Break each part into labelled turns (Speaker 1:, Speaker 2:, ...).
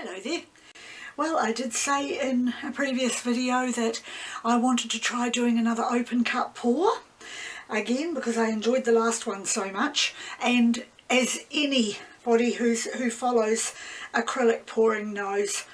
Speaker 1: Hello there. Well, I did say in a previous video that I wanted to try doing another open cut pour again because I enjoyed the last one so much, and as anybody who follows acrylic pouring knows,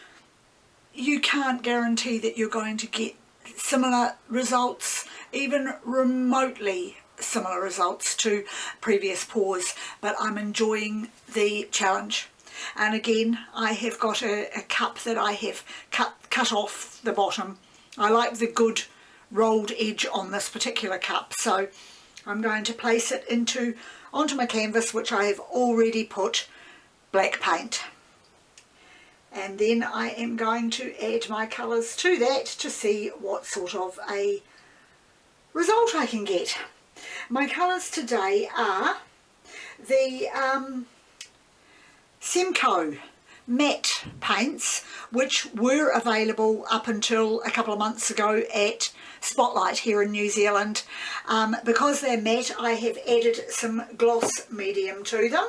Speaker 1: you can't guarantee that you're going to get similar results, even remotely similar results to previous pours, but I'm enjoying the challenge. And again, I have got a cup that I have cut off the bottom. I like the good rolled edge on this particular cup, so I'm going to place it onto my canvas, which I have already put black paint. And then I am going to add my colours to that to see what sort of a result I can get. My colours today are the Semco matte paints, which were available up until a couple of months ago at Spotlight here in New Zealand. Because they're matte, I have added some gloss medium to them.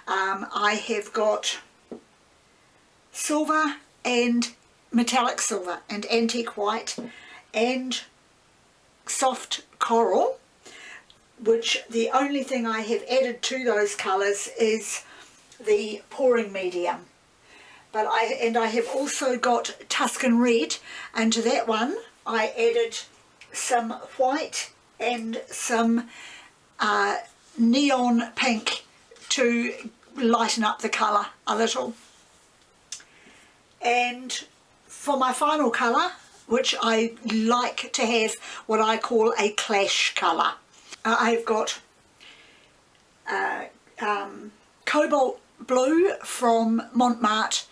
Speaker 1: I have got silver and metallic silver and antique white and soft coral, which the only thing I have added to those colours is the pouring medium. But I have also got Tuscan red, and to that one I added some white and some neon pink to lighten up the colour a little. And for my final colour, which I like to have what I call a clash colour, I've got cobalt blue from Montmartre,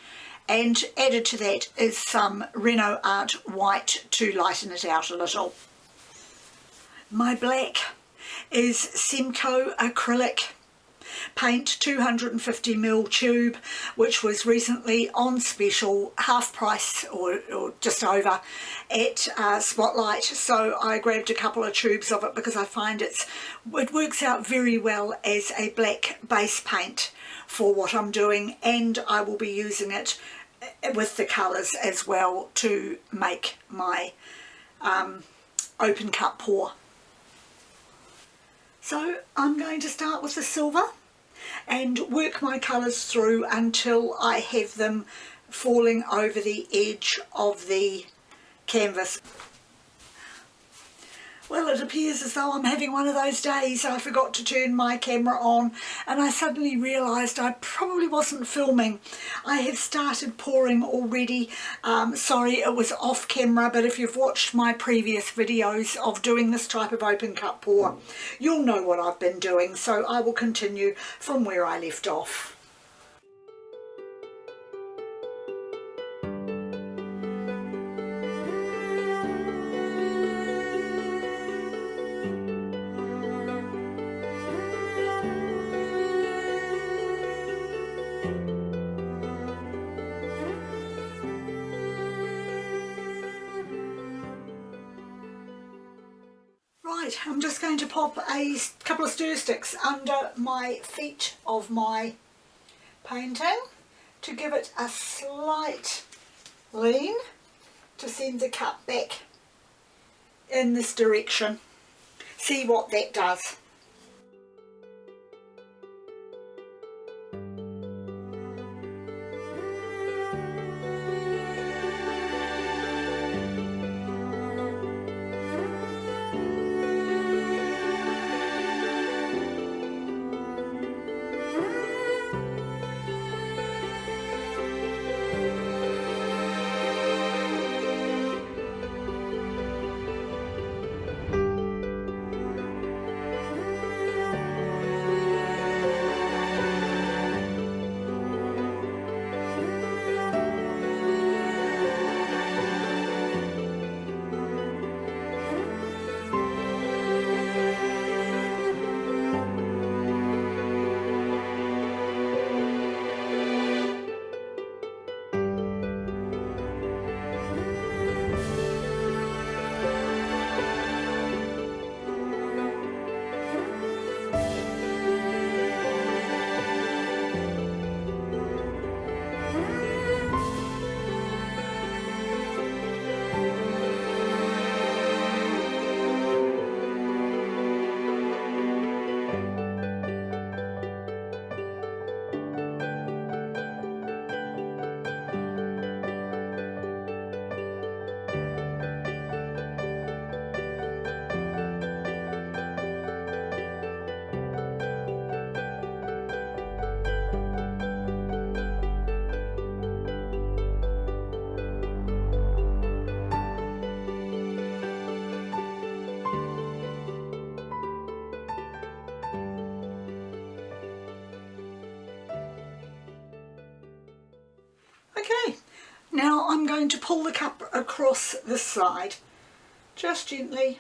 Speaker 1: and added to that is some Reno Art white to lighten it out a little. My black is Semco Acrylic paint 250ml tube, which was recently on special, half price or just over, at Spotlight, so I grabbed a couple of tubes of it because I find it works out very well as a black base paint for what I'm doing, and I will be using it with the colours as well to make my open cut pour. So I'm going to start with the silver and work my colours through until I have them falling over the edge of the canvas. Well, it appears as though I'm having one of those days. I forgot to turn my camera on and I suddenly realised I probably wasn't filming. I have started pouring already. Sorry, it was off camera, but if you've watched my previous videos of doing this type of open cut pour, you'll know what I've been doing, so I will continue from where I left off. I'm just going to pop a couple of stir sticks under my feet of my painting to give it a slight lean to send the cup back in this direction. See what that does. going to pull the cup across this side, just gently.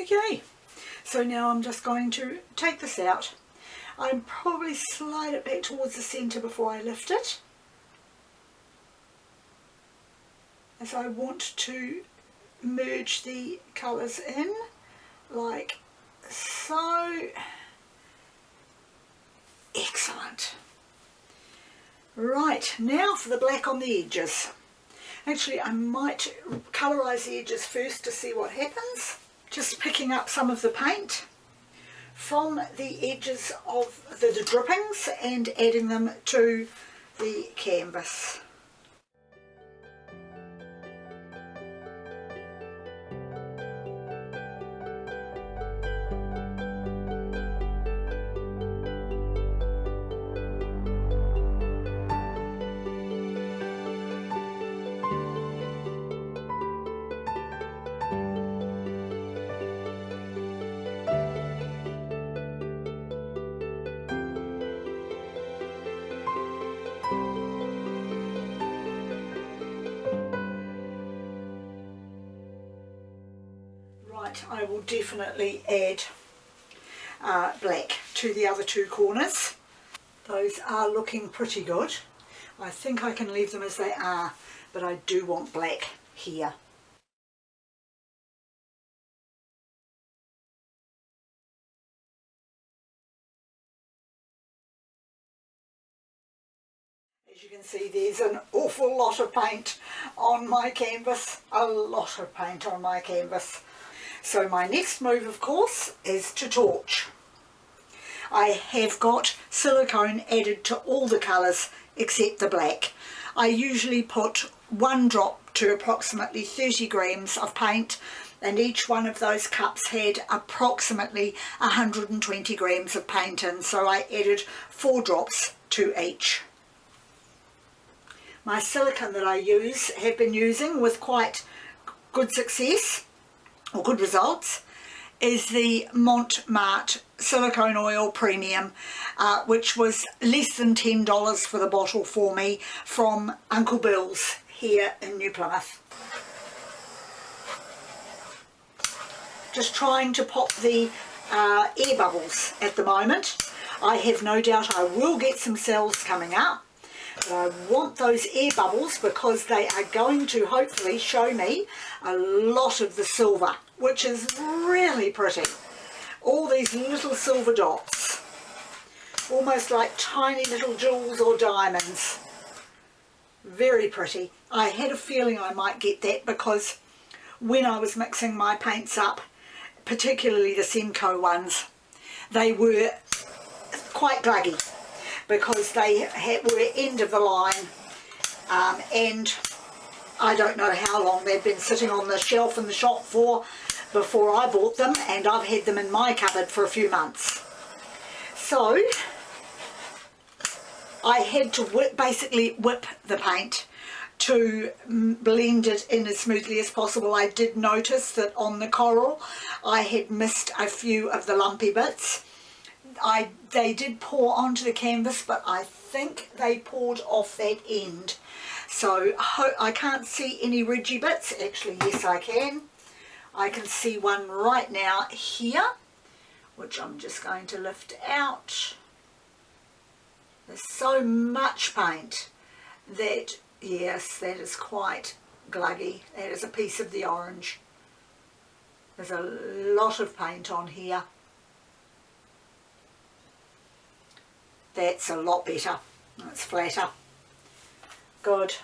Speaker 1: Okay, so now I'm just going to take this out. I'll probably slide it back towards the centre before I lift it, as I want to merge the colours in like so. Excellent. Right, now for the black on the edges. Actually, I might colorise the edges first to see what happens. Just picking up some of the paint from the edges of the drippings and adding them to the canvas. I will definitely add black to the other two corners. Those are looking pretty good. I think I can leave them as they are, but I do want black here. As you can see, there's an awful lot of paint on my canvas, a lot of paint on my canvas. So my next move, of course, is to torch. I have got silicone added to all the colours except the black. I usually put 1 drop to approximately 30 grams of paint, and each one of those cups had approximately 120 grams of paint in, so I added 4 drops to each. My silicone that I have been using with quite good success, or good results, is the Montmartre Silicone Oil Premium, which was less than $10 for the bottle for me from Uncle Bill's here in New Plymouth. Just trying to pop the air bubbles at the moment. I have no doubt I will get some cells coming up. But I want those air bubbles because they are going to hopefully show me a lot of the silver, which is really pretty. All these little silver dots, almost like tiny little jewels or diamonds. Very pretty. I had a feeling I might get that because when I was mixing my paints up, particularly the Semco ones, they were quite gluggy because they were end of the line, and I don't know how long they've been sitting on the shelf in the shop for before I bought them, and I've had them in my cupboard for a few months. So I had to basically whip the paint to blend it in as smoothly as possible. I did notice that on the coral I had missed a few of the lumpy bits. They did pour onto the canvas, but I think they poured off that end. So I can't see any ridgy bits. Actually, yes, I can. I can see one right now here, which I'm just going to lift out. There's so much paint that, yes, that is quite gluggy. That is a piece of the orange. There's a lot of paint on here. That's a lot better. That's flatter. Good.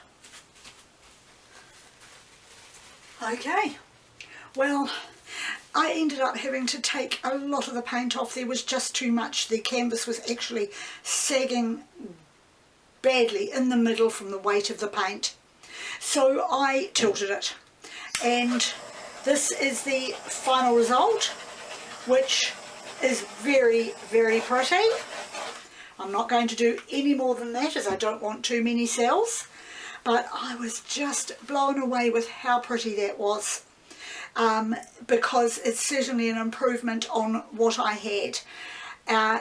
Speaker 1: Okay. Well, I ended up having to take a lot of the paint off. There was just too much. The canvas was actually sagging badly in the middle from the weight of the paint. So I tilted it. And this is the final result, which is very, very pretty. I'm not going to do any more than that as I don't want too many cells. But I was just blown away with how pretty that was. Because it's certainly an improvement on what I had.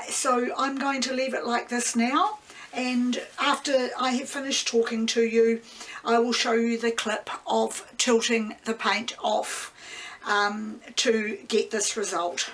Speaker 1: So I'm going to leave it like this now, and after I have finished talking to you, I will show you the clip of tilting the paint off to get this result.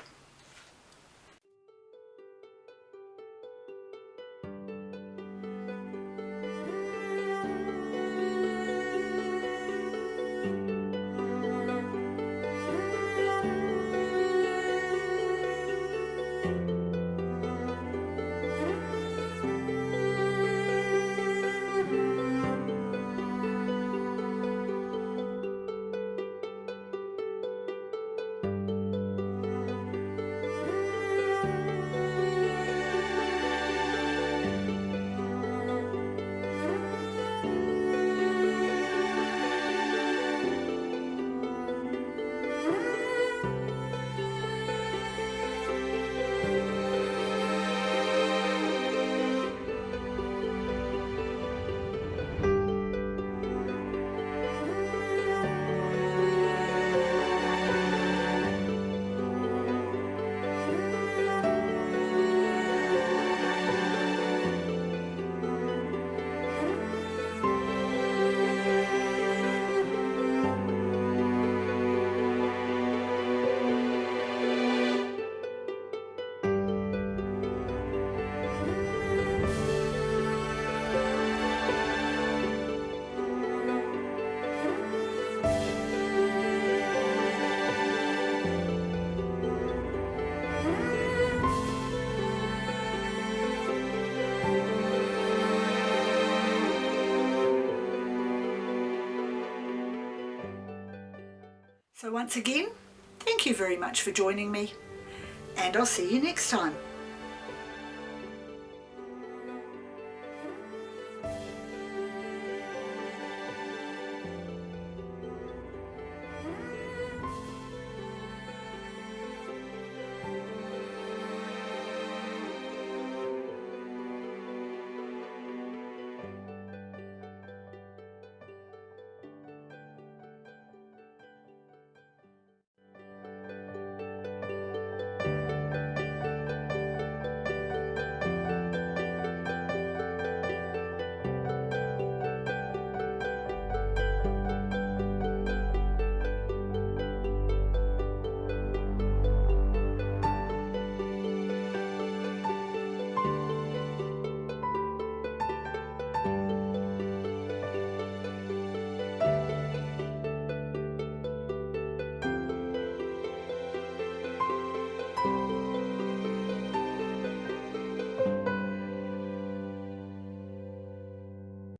Speaker 1: So once again, thank you very much for joining me, and I'll see you next time.